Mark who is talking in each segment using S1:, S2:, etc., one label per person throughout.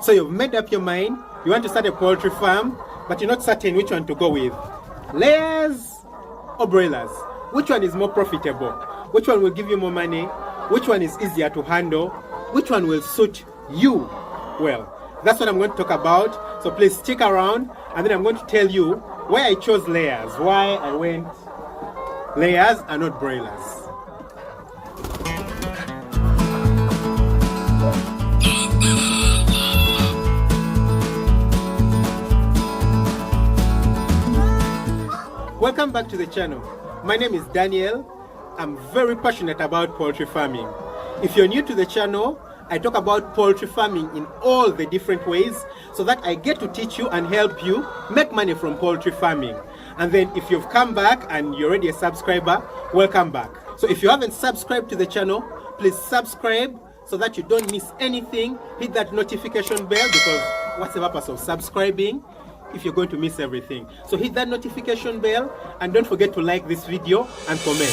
S1: So you've made up your mind, you want to start a poultry farm, but you're not certain which one to go with. Layers or broilers? Which one is more profitable? Which one will give you more money? Which one is easier to handle? Which one will suit you well? That's what I'm going to talk about. So please stick around, and then I'm going to tell you why I chose layers, why I went layers and not broilers. Welcome back to the channel. My name is Daniel. I'm very passionate about poultry farming. If you're new to the channel, I talk about poultry farming in all the different ways so that I get to teach you and help you make money from poultry farming. And then if you've come back and you're already a subscriber, welcome back. So if you haven't subscribed to the channel, please subscribe so that you don't miss anything. Hit that notification bell, because what's the purpose of subscribing if you're going to miss everything? So hit that notification bell, and don't forget to like this video and comment.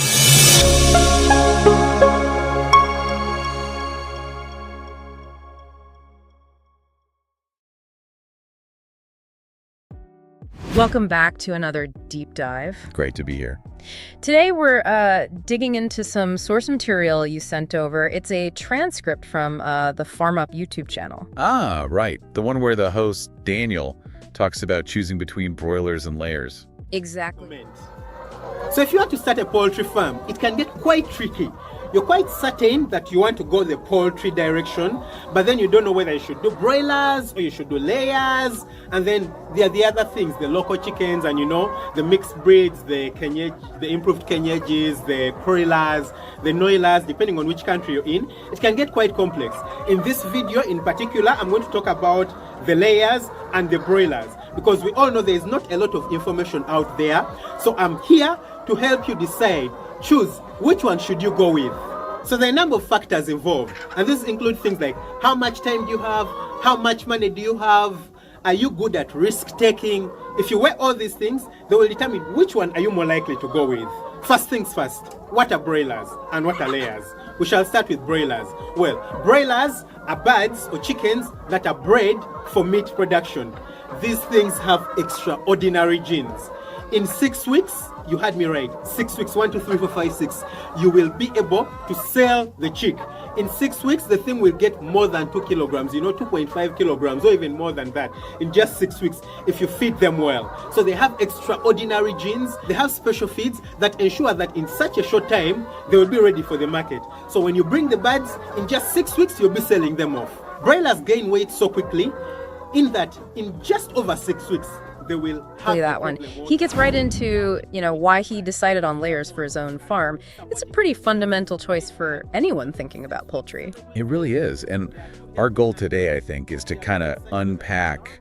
S2: Welcome back to another deep dive.
S3: Great to be here.
S2: Today we're digging into some source material you sent over. It's a transcript from the Farm Up YouTube channel.
S3: Ah, right. The one where the host, Daniel, talks about choosing between broilers and layers.
S2: Exactly.
S1: So if you want to start a poultry farm, it can get quite tricky. You're quite certain that you want to go the poultry direction, but then you don't know whether you should do broilers or you should do layers. And then there are the other things, the local chickens and the mixed breeds, the improved Kenyages, the Broilers, the Noilers, depending on which country you're in. It can get quite complex. In this video in particular, I'm going to talk about the layers and the broilers, because we all know there is not a lot of information out there. So I'm here to help you decide, choose which one should you go with. So there are a number of factors involved, and these include things like how much time do you have, how much money do you have, are you good at risk taking. If you weigh all these things, they will determine which one are you more likely to go with. First things first, what are broilers and what are layers? We shall start with broilers. Well, broilers are birds or chickens that are bred for meat production. These things have extraordinary genes. In 6 weeks, you had me right, 6 weeks, 1, 2, 3, 4, 5, 6, you will be able to sell the chick. In 6 weeks, the thing will get more than 2 kilograms, 2.5 kilograms, or even more than that in just 6 weeks if you feed them well. So they have extraordinary genes. They have special feeds that ensure that in such a short time, they will be ready for the market. So when you bring the birds, in just 6 weeks, you'll be selling them off. Broilers gain weight so quickly in that in just over 6 weeks, they will have
S2: that one. He gets right into, why he decided on layers for his own farm. It's a pretty fundamental choice for anyone thinking about poultry.
S3: It really is. And our goal today, I think, is to kind of unpack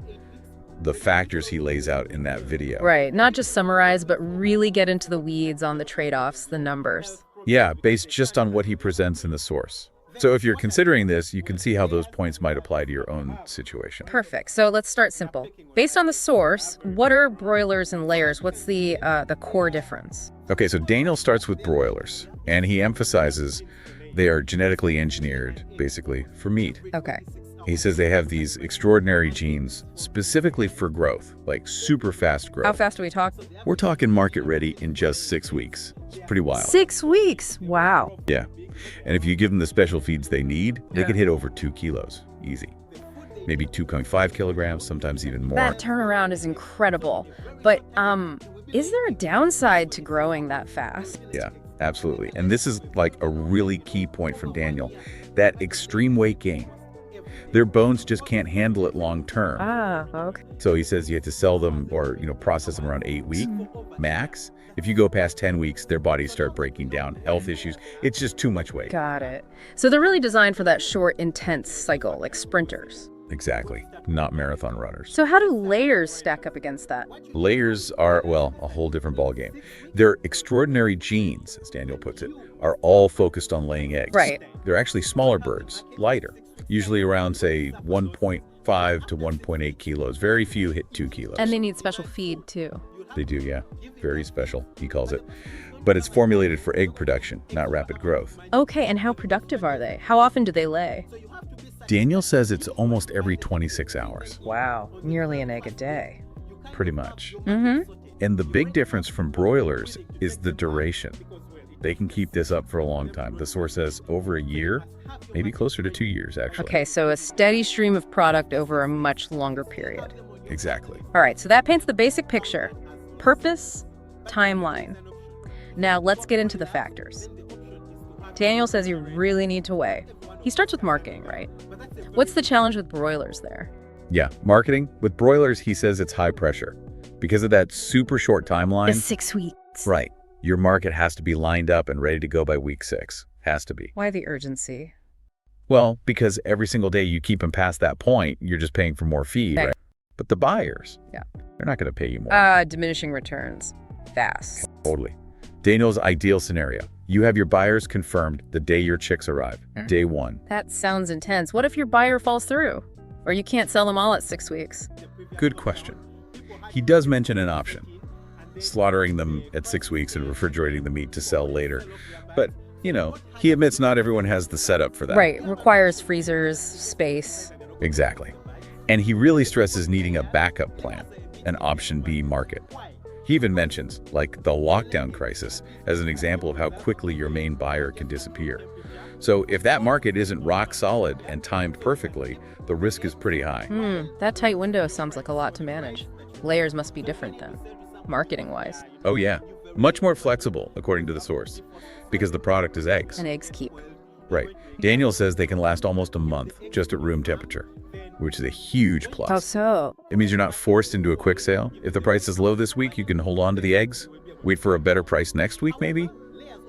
S3: the factors he lays out in that video.
S2: Right. Not just summarize, but really get into the weeds on the trade-offs, the numbers.
S3: Yeah, based just on what he presents in the source. So if you're considering this, you can see how those points might apply to your own situation.
S2: Perfect. So let's start simple. Based on the source, what are broilers and layers? What's the core difference?
S3: Okay, so Daniel starts with broilers, and he emphasizes they are genetically engineered, basically, for meat.
S2: Okay.
S3: He says they have these extraordinary genes specifically for growth, like super fast growth.
S2: How fast do we talk?
S3: We're talking market ready in just 6 weeks. It's pretty wild.
S2: 6 weeks? Wow.
S3: Yeah. And if you give them the special feeds they need, they could hit over 2 kilos. Easy. Maybe 2.5 kilograms, sometimes even more.
S2: That turnaround is incredible. But is there a downside to growing that fast?
S3: Yeah, absolutely. And this is like a really key point from Daniel. That extreme weight gain. Their bones just can't handle it long term.
S2: Ah, okay.
S3: So he says you have to sell them or process them around 8 weeks max. If you go past 10 weeks, their bodies start breaking down, health issues. It's just too much weight.
S2: Got it. So they're really designed for that short, intense cycle, like sprinters.
S3: Exactly. Not marathon runners.
S2: So how do layers stack up against that?
S3: Layers are, well, a whole different ballgame. Their extraordinary genes, as Daniel puts it, are all focused on laying eggs.
S2: Right.
S3: They're actually smaller birds, lighter, usually around, say, 1.5 to 1.8 kilos. Very few hit 2 kilos.
S2: And they need special feed, too.
S3: They do, yeah. Very special, he calls it. But it's formulated for egg production, not rapid growth.
S2: Okay, and how productive are they? How often do they lay?
S3: Daniel says it's almost every 26 hours,
S2: Wow, nearly an egg a day.
S3: pretty much.
S2: Mm-hmm.
S3: And the big difference from broilers is the duration. They can keep this up for a long time. The source says over a year, maybe closer to 2 years, actually.
S2: Okay, so a steady stream of product over a much longer period.
S3: Exactly.
S2: All right, so that paints the basic picture. Purpose, timeline. Now let's get into the factors. Daniel says you really need to weigh. He starts with marketing, right? What's the challenge with broilers there?
S3: Yeah, marketing. With broilers, he says it's high pressure. Because of that super short timeline.
S2: The 6 weeks.
S3: Right. Your market has to be lined up and ready to go by week 6. Has to be.
S2: Why the urgency?
S3: Well, because every single day you keep them past that point, you're just paying for more feed,
S2: Okay.
S3: right? But the buyers,
S2: Yeah.
S3: they're not going to pay you more.
S2: Diminishing returns. Fast.
S3: Totally. Daniel's ideal scenario. You have your buyers confirmed the day your chicks arrive, day 1.
S2: That sounds intense. What if your buyer falls through? Or you can't sell them all at 6 weeks?
S3: Good question. He does mention an option, slaughtering them at 6 weeks and refrigerating the meat to sell later. But, he admits not everyone has the setup for that.
S2: Right, requires freezers, space.
S3: Exactly. And he really stresses needing a backup plan, an option B market. He even mentions, like, the lockdown crisis as an example of how quickly your main buyer can disappear. So if that market isn't rock solid and timed perfectly, the risk is pretty high.
S2: That tight window sounds like a lot to manage. Layers must be different then, marketing-wise.
S3: Oh yeah, much more flexible, according to the source, because the product is eggs.
S2: And eggs keep.
S3: Right. Daniel says they can last almost a month, just at room temperature, which is a huge plus.
S2: How so?
S3: It means you're not forced into a quick sale. If the price is low this week, you can hold on to the eggs, wait for a better price next week maybe.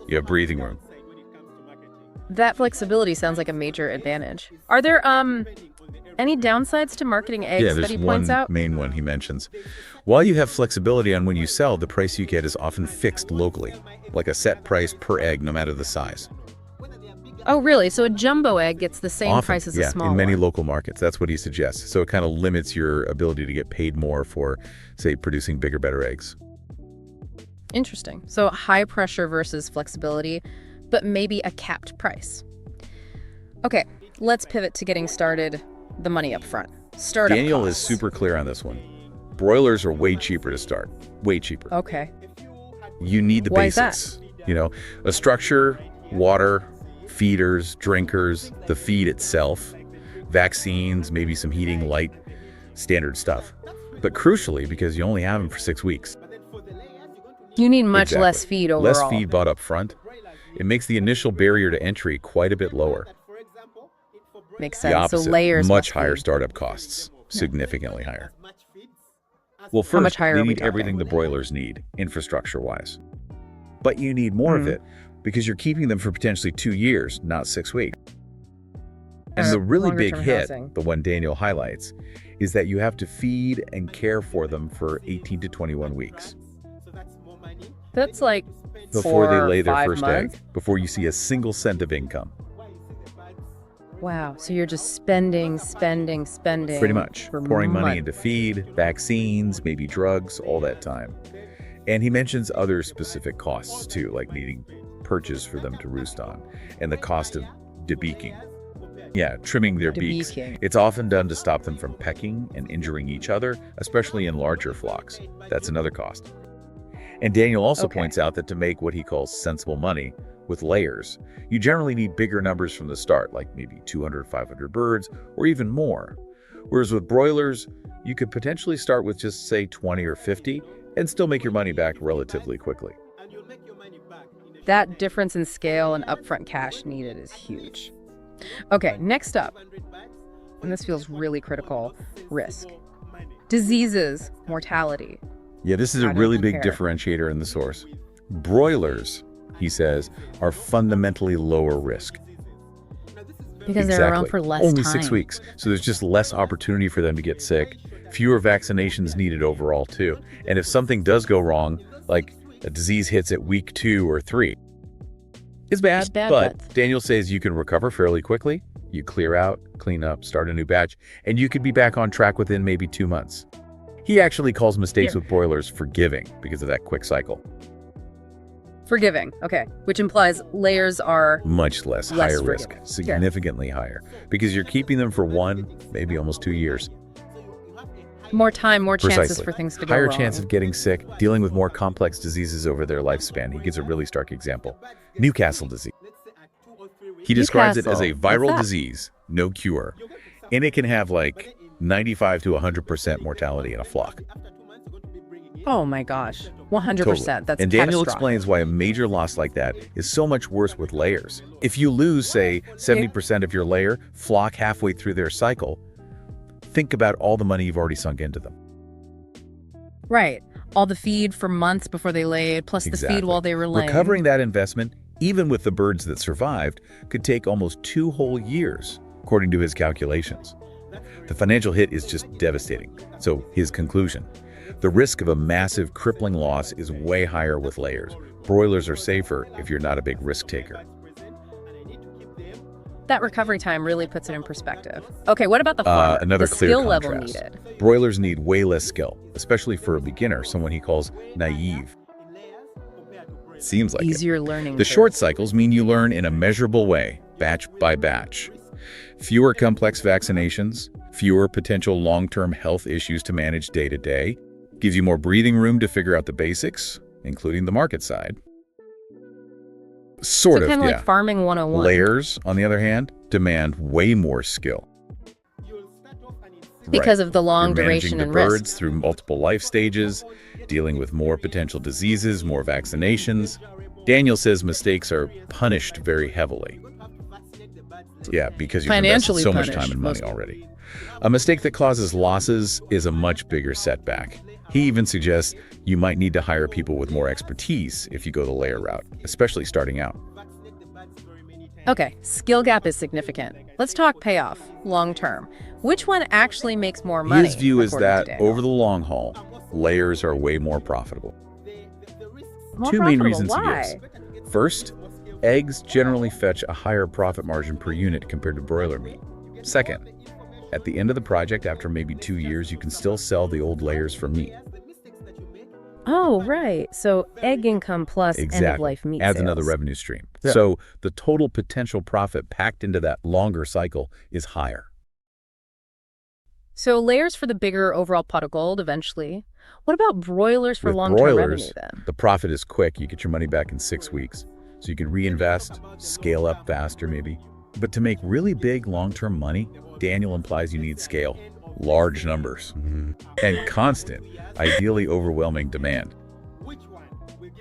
S3: You have breathing room.
S2: That flexibility sounds like a major advantage. Are there, any downsides to marketing eggs
S3: Yeah,
S2: that
S3: there's
S2: he
S3: one
S2: points out?
S3: main one he mentions. While you have flexibility on when you sell, the price you get is often fixed locally, like a set price per egg no matter the size.
S2: Oh, really? So a jumbo egg gets the same
S3: Often,
S2: price as a
S3: yeah,
S2: small
S3: in many
S2: one?
S3: local markets. That's what he suggests. So it kind of limits your ability to get paid more for, say, producing bigger, better eggs.
S2: Interesting. So high pressure versus flexibility, but maybe a capped price. Okay, let's pivot to getting started, the money up front. Startup
S3: Daniel is
S2: costs.
S3: super clear on this one. Broilers are way cheaper to start. Way cheaper.
S2: Okay.
S3: You need the
S2: Why is that?
S3: basics. A structure, water, feeders, drinkers, the feed itself, vaccines, maybe some heating, light, standard stuff. But crucially, because you only have them for 6 weeks.
S2: You need much
S3: Exactly.
S2: less feed overall.
S3: Less feed bought up front. It makes the initial barrier to entry quite a bit lower.
S2: Makes
S3: The
S2: sense.
S3: opposite,
S2: So layers
S3: much
S2: must
S3: higher
S2: be-
S3: startup costs, significantly higher. Well,
S2: How
S3: first,
S2: much higher
S3: they
S2: are we
S3: need everything the
S2: talking?
S3: broilers need, infrastructure-wise. But you need more of
S2: Mhm.
S3: it because you're keeping them for potentially 2 years, not 6 weeks. And
S2: Or
S3: the really big
S2: longer-term
S3: hit,
S2: housing.
S3: the one Daniel highlights, is that you have to feed and care for them for 18 to 21 weeks
S2: That's like
S3: before they
S2: 4 or
S3: lay their
S2: 5
S3: first
S2: months.
S3: egg, before you see a single cent of income.
S2: Wow. So you're just spending.
S3: Pretty much.
S2: for
S3: Pouring money
S2: months.
S3: into feed, vaccines, maybe drugs, all that time. And he mentions other specific costs too, like needing perches for them to roost on, and the cost of debeaking. Yeah, trimming their beaks.
S2: Debeaking.
S3: It's often done to stop them from pecking and injuring each other, especially in larger flocks. That's another cost. And Daniel also
S2: Okay.
S3: points out that to make what he calls sensible money with layers, you generally need bigger numbers from the start, like maybe 200, 500 birds, or even more. Whereas with broilers, you could potentially start with just, say, 20 or 50 and still make your money back relatively quickly.
S2: That difference in scale and upfront cash needed is huge. Okay, next up, and this feels really critical, risk. Diseases, mortality.
S3: Yeah, this is a
S2: How do you
S3: really big
S2: compare?
S3: differentiator in the source. Broilers, he says, are fundamentally lower risk.
S2: Because they're around for less
S3: Only
S2: time.
S3: 6 weeks. So there's just less opportunity for them to get sick. Fewer vaccinations needed overall, too. And if something does go wrong, like a disease hits at week 2 or 3, it's bad,
S2: It's bad,
S3: but Daniel says you can recover fairly quickly. You clear out, clean up, start a new batch, and you could be back on track within maybe 2 months. He actually calls mistakes with broilers forgiving because of that quick cycle.
S2: Forgiving, okay, which implies layers are
S3: Much less,
S2: less
S3: higher risk,
S2: forgiving.
S3: significantly higher, because you're keeping them for 1, maybe almost 2 years.
S2: More time, more chances
S3: Precisely.
S2: for things to go
S3: Higher
S2: wrong.
S3: chance of getting sick, dealing with more complex diseases over their lifespan. He gives a really stark example. Newcastle disease. He describes it as a
S2: Newcastle. What's
S3: viral
S2: that?
S3: disease, no cure, and it can have like 95 to 100% mortality in a flock.
S2: Oh my gosh, 100%.
S3: Totally.
S2: That's
S3: And Daniel
S2: catastrophic.
S3: explains why a major loss like that is so much worse with layers. If you lose, say, 70% of your layer flock halfway through their cycle, think about all the money you've already sunk into them.
S2: Right. All the feed for months before they laid, plus the feed while they were laying.
S3: Recovering that investment, even with the birds that survived, could take almost 2 whole years, according to his calculations. The financial hit is just devastating. So his conclusion: the risk of a massive crippling loss is way higher with layers. Broilers are safer if you're not a big risk taker.
S2: That recovery time really puts it in perspective. Okay, what about the farmer?
S3: Another
S2: the
S3: clear
S2: skill
S3: contrast.
S2: level needed.
S3: Broilers need way less skill, especially for a beginner, someone he calls naive. Seems like it.
S2: Easier learning.
S3: The
S2: curve.
S3: short cycles mean you learn in a measurable way, batch by batch. Fewer complex vaccinations, fewer potential long-term health issues to manage day to day, gives you more breathing room to figure out the basics, including the market side. Sort
S2: so
S3: of,
S2: kind
S3: yeah.
S2: like farming 101.
S3: Layers, on the other hand, demand way more skill.
S2: Because of the long
S3: You're managing
S2: duration
S3: the
S2: and
S3: birds
S2: risk.
S3: through multiple life stages, dealing with more potential diseases, more vaccinations. Daniel says mistakes are punished very heavily. Yeah, because you've invested
S2: Financially
S3: so much
S2: punished,
S3: time and money
S2: most-
S3: already. A mistake that causes losses is a much bigger setback. He even suggests you might need to hire people with more expertise if you go the layer route, especially starting out.
S2: Okay, skill gap is significant. Let's talk payoff, long term. Which one actually makes more money?
S3: His view is
S2: according to
S3: that
S2: Daniel?
S3: over the long haul, layers are way more profitable.
S2: More
S3: Two main
S2: profitable.
S3: reasons
S2: Why?
S3: he gives. First, eggs generally fetch a higher profit margin per unit compared to broiler meat. Second, at the end of the project, after maybe 2 years, you can still sell the old layers for meat.
S2: Oh, right. So egg income plus end-of-life meat
S3: Adds
S2: sales.
S3: another revenue stream.
S1: Yeah.
S3: So the total potential profit packed into that longer cycle is higher.
S2: So layers for the bigger overall pot of gold eventually. What about broilers for
S3: With
S2: long-term revenue
S3: broilers,
S2: then?
S3: the profit is quick. You get your money back in 6 weeks. So you can reinvest, scale up faster maybe. But to make really big long-term money, Daniel implies you need scale, large numbers, and constant, ideally overwhelming demand.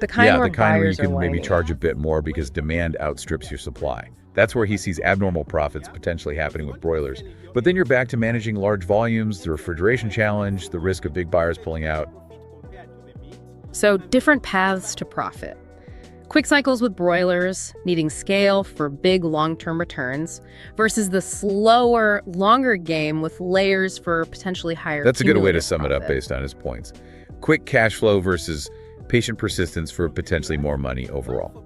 S2: The kind where
S3: the kind where you
S2: buyers are
S3: can maybe
S2: whining.
S3: charge a bit more because demand outstrips your supply. That's where he sees abnormal profits potentially happening with broilers. But then you're back to managing large volumes, the refrigeration challenge, the risk of big buyers pulling out.
S2: So different paths to profit. Quick cycles with broilers, needing scale for big long-term returns, versus the slower, longer game with layers for potentially higher
S3: That's a good way to
S2: cumulative
S3: sum it up
S2: profit.
S3: based on his points. Quick cash flow versus patient persistence for potentially more money overall.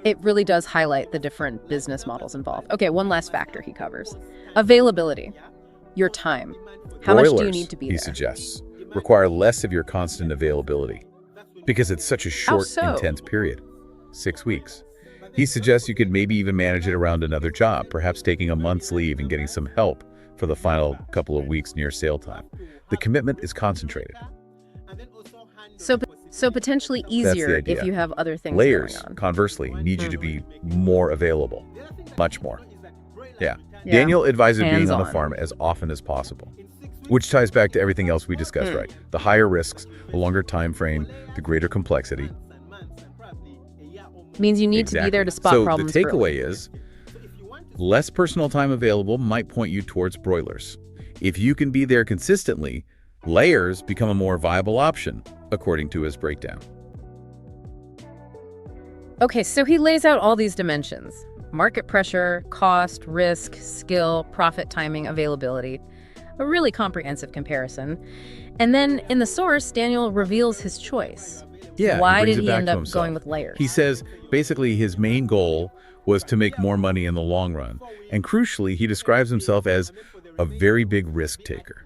S2: It really does highlight the different business models involved. Okay, one last factor he covers. Availability. Your time. How much do you
S3: Broilers,
S2: need to be
S3: he
S2: there?
S3: suggests, require less of your constant availability because it's such a short,
S2: so?
S3: intense period, 6 weeks. He suggests you could maybe even manage it around another job, perhaps taking a month's leave and getting some help for the final couple of weeks near sale time. The commitment is concentrated.
S2: So potentially easier
S3: idea.
S2: if you have other things
S3: Layers,
S2: going on.
S3: conversely, need you to be more available, much more. Yeah.
S2: Yeah.
S3: Daniel advises being on the
S2: Hands-on.
S3: farm as often as possible, which ties back to everything else we discussed, right? The higher risks, the longer time frame, the greater complexity.
S2: Means you need to be there to spot
S3: so
S2: problems
S3: the
S2: early.
S3: takeaway is less personal time available might point you towards broilers. If you can be there consistently, layers become a more viable option, according to his breakdown.
S2: Okay, so he lays out all these dimensions. Market pressure, cost, risk, skill, profit timing, availability. A really comprehensive comparison. And then in the source, Daniel reveals his choice.
S3: Yeah,
S2: Why
S3: he brings
S2: did
S3: it
S2: he
S3: back
S2: end
S3: to
S2: up
S3: himself.
S2: going with layers?
S3: He says basically his main goal was to make more money in the long run. And crucially, he describes himself as a very big risk taker.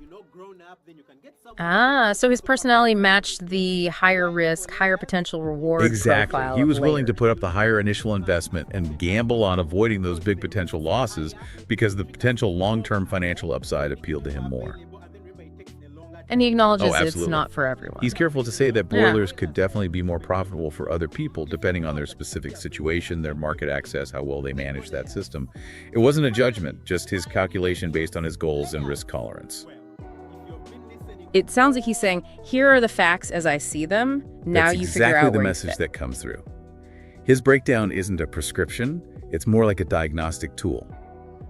S2: Ah, so his personality matched the higher risk, higher potential reward
S3: Exactly.
S2: profile
S3: He
S2: of
S3: was willing to
S2: layers.
S3: put up the higher initial investment and gamble on avoiding those big potential losses because the potential long-term financial upside appealed to him more.
S2: And he
S3: Oh,
S2: acknowledges it's
S3: absolutely.
S2: not for everyone.
S3: He's careful to say that
S2: Yeah.
S3: broilers could definitely be more profitable for other people depending on their specific situation, their market access, how well they manage that system. It wasn't a judgment, just his calculation based on his goals and risk tolerance.
S2: It sounds like he's saying, here are the facts as I see them. Now
S3: That's
S2: you figure
S3: exactly
S2: out
S3: the
S2: where you
S3: message
S2: fit.
S3: that comes through. His breakdown isn't a prescription, it's more like a diagnostic tool.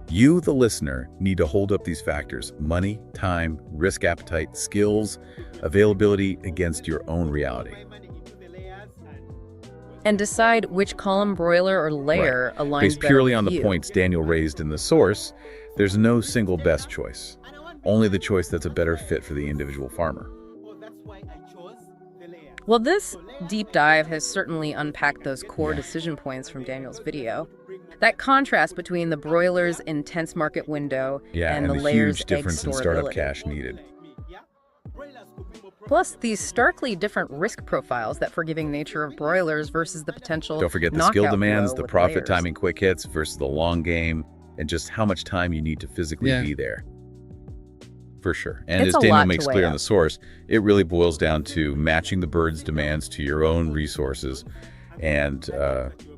S3: You, the listener, need to hold up these factors: money, time, risk appetite, skills, availability against your own reality.
S2: And decide which column, broiler, or layer aligns
S3: Based
S2: better
S3: purely
S2: with
S3: on the
S2: you.
S3: points Daniel raised in the source, there's no single best choice. Only the choice that's a better fit for the individual farmer.
S2: Well, this deep dive has certainly unpacked those core decision points from Daniel's video. That contrast between the broiler's intense market window and the
S3: the
S2: layer's
S3: huge
S2: egg
S3: difference in startup
S2: storability.
S3: cash needed.
S2: Plus, these starkly different risk profiles, that forgiving nature of broilers versus the potential
S3: Don't forget the skill
S2: knockout
S3: demands,
S2: blow
S3: the
S2: with
S3: profit
S2: layers.
S3: timing quick hits versus the long game, and just how much time you need to physically
S4: Yeah.
S3: be there. For sure. And
S2: It's
S3: as
S2: a
S3: Daniel
S2: lot to
S3: makes
S2: weigh
S3: clear in
S2: up.
S3: the source, it really boils down to matching the bird's demands to your own resources and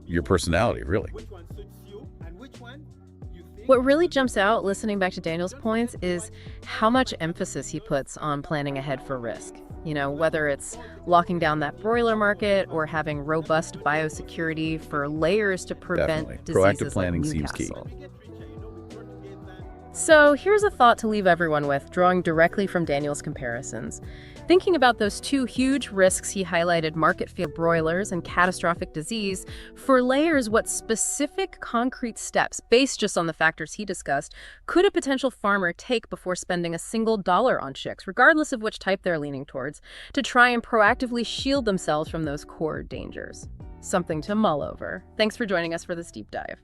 S3: your personality, really.
S2: What really jumps out listening back to Daniel's points is how much emphasis he puts on planning ahead for risk. You know, whether it's locking down that broiler market or having robust biosecurity for layers to prevent
S3: Definitely. Proactive
S2: diseases
S3: planning
S2: like
S3: seems key.
S2: Newcastle. So here's a thought to leave everyone with, drawing directly from Daniel's comparisons. Thinking about those two huge risks he highlighted, market failure broilers and catastrophic disease, for layers, what specific concrete steps, based just on the factors he discussed, could a potential farmer take before spending a single dollar on chicks, regardless of which type they're leaning towards, to try and proactively shield themselves from those core dangers? Something to mull over. Thanks for joining us for this deep dive.